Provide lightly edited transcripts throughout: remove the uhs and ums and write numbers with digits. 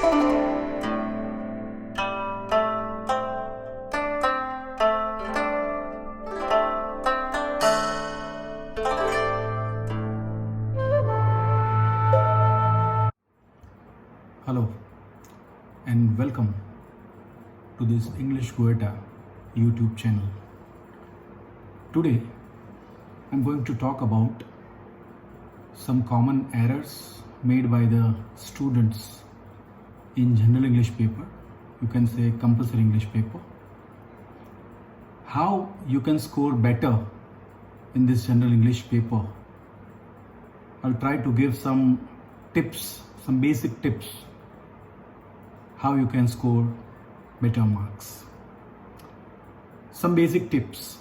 Hello and welcome to this English Goeta YouTube channel. Today I'm going to talk about some common errors made by the students in general English paper, you can say compulsory English paper. How you can score better in this general English paper. I'll try to give some tips, some basic tips how you can score better marks. Some basic tips.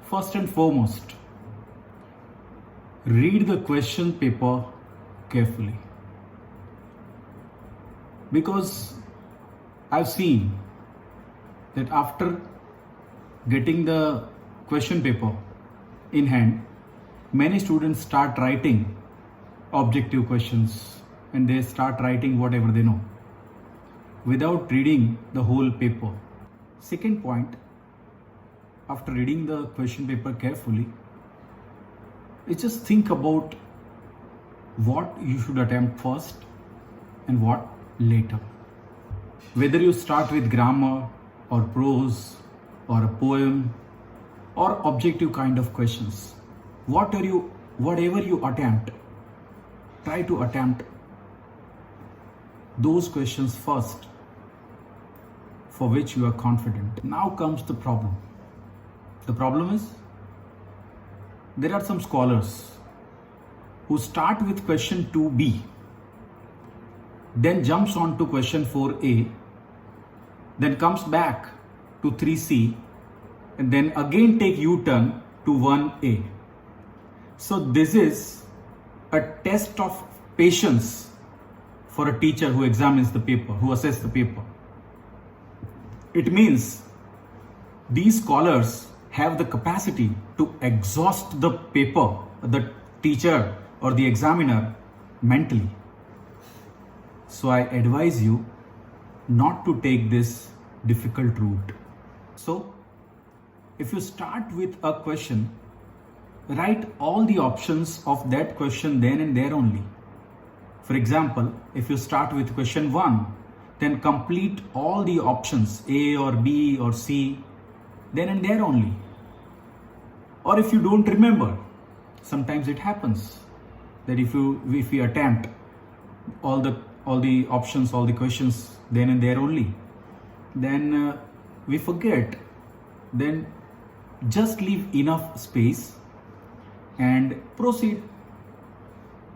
First and foremost, read the question paper carefully. Because I've seen that after getting the question paper in hand, many students start writing objective questions and they start writing whatever they know without reading the whole paper. Second point, after reading the question paper carefully, is just think about what you should attempt first and what later. Whether you start with grammar or prose or a poem or objective kind of questions, whatever you attempt, try to attempt those questions first for which you are confident. Now comes the problem. The problem is there are some scholars who start with question 2b, then jumps on to question 4a, then comes back to 3c, and then again take U-turn to 1a. So this is a test of patience for a teacher who examines the paper, who assesses the paper. It means these scholars have the capacity to exhaust the paper, the teacher or the examiner mentally. So I advise you not to take this difficult route. So if you start with a question, write all the options of that question then and there only. For example, if you start with question 1, then complete all the options A or B or C then and there only. Or if you don't remember, sometimes it happens that if we attempt all the options, all the questions then and there only, then we forget. Then just leave enough space and proceed.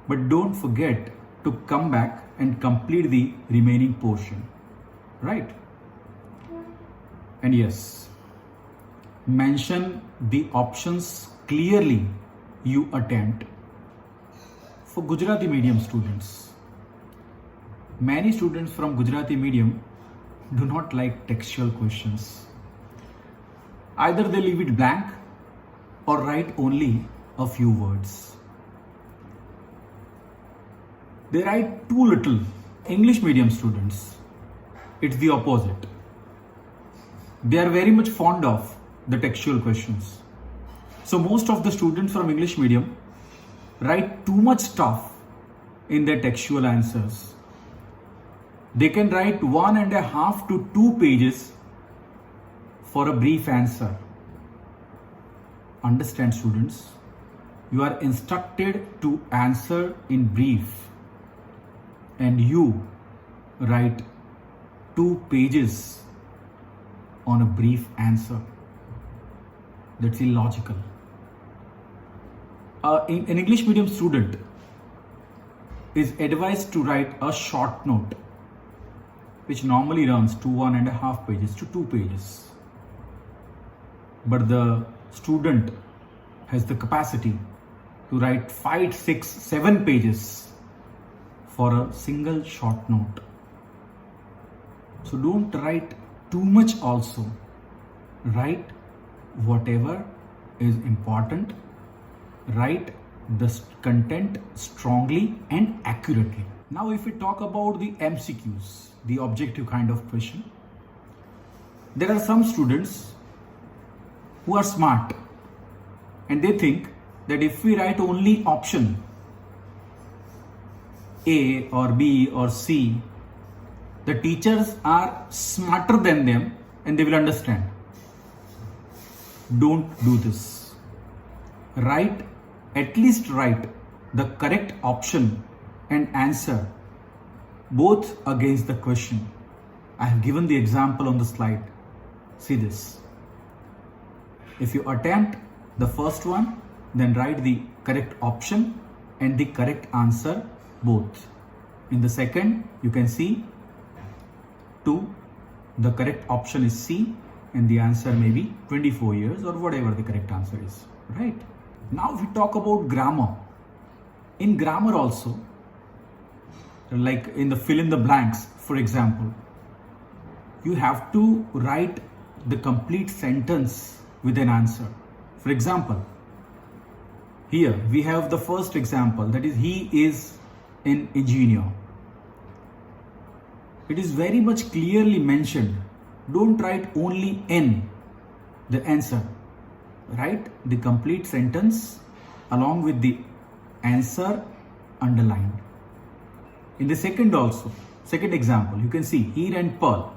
But don't forget to come back and complete the remaining portion, right? And yes, mention the options clearly you attempt. For Gujarati medium students, many students from Gujarati medium do not like textual questions. Either they leave it blank or write only a few words. They write too little. English medium students, it's the opposite. They are very much fond of the textual questions. So most of the students from English medium write too much stuff in their textual answers. They can write 1.5 to 2 pages for a brief answer. Understand, students, you are instructed to answer in brief and you write 2 pages on a brief answer. That's illogical. An English medium student is advised to write a short note which normally runs to 1.5 pages to 2 pages. But the student has the capacity to write 5, 6, 7 pages for a single short note. So don't write too much also. Write whatever is important. Write the content strongly and accurately. Now, if we talk about the MCQs, the objective kind of question, there are some students who are smart and they think that if we write only option A or B or C, the teachers are smarter than them and they will understand. Don't do this. At least write the correct option and answer both against the question. I have given the example on the slide. See this. If you attempt the first one, then write the correct option and the correct answer both. In the second, you can see 2, the correct option is C and the answer may be 24 years or whatever the correct answer is, right? Now if we talk about grammar, in grammar also, like in the fill in the blanks, for example, you have to write the complete sentence with an answer. For example, here we have the first example, that is, he is an engineer. It is very much clearly mentioned. Don't write only N, the answer. Write the complete sentence along with the answer underlined. In the second example, you can see he and Pearl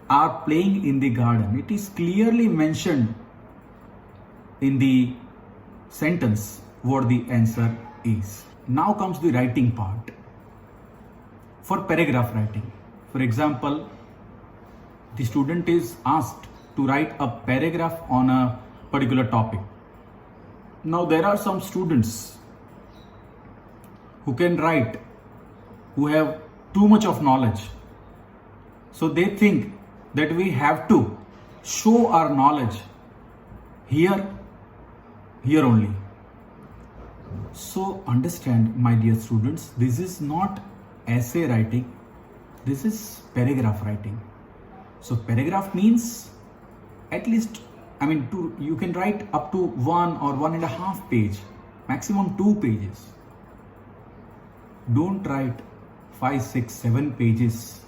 are playing in the garden. It is clearly mentioned in the sentence what the answer is. Now comes the writing part. For paragraph writing, for example, the student is asked to write a paragraph on a particular topic. Now there are some students who can write, who have too much of knowledge. So they think that we have to show our knowledge here only. So understand, my dear students, this is not essay writing, this is paragraph writing. So paragraph means at least, you can write up to 1 or 1.5 page, maximum 2 pages. Don't write 5, 6, 7 pages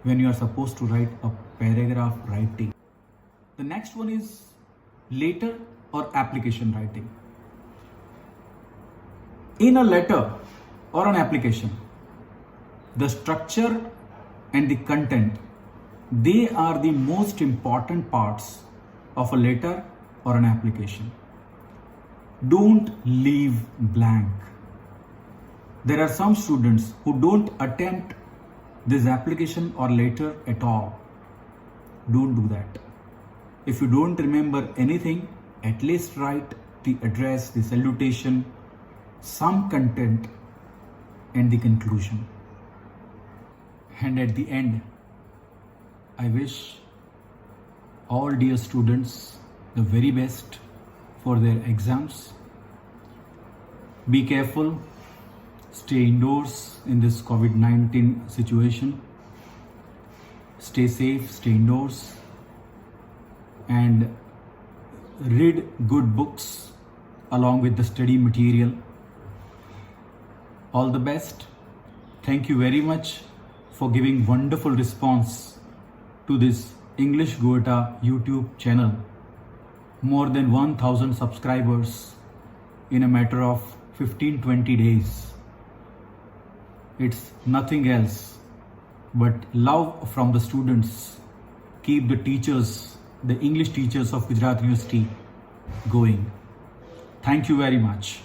when you are supposed to write a paragraph writing. The next one is letter or application writing. In a letter or an application, the structure and the content, they are the most important parts of a letter or an application. Don't leave blank. There are some students who don't attempt this application or letter at all. Don't do that. If you don't remember anything, at least write the address, the salutation, some content and the conclusion. And at the end, I wish all dear students the very best for their exams. Be careful, stay indoors in this COVID-19 situation. Stay safe, stay indoors, and read good books along with the study material. All the best. Thank you very much for giving wonderful response to this English Goeta YouTube channel. More than 1,000 subscribers in a matter of 15-20 days. It's nothing else but love from the students. Keep the teachers, the English teachers of Gujarat University going. Thank you very much.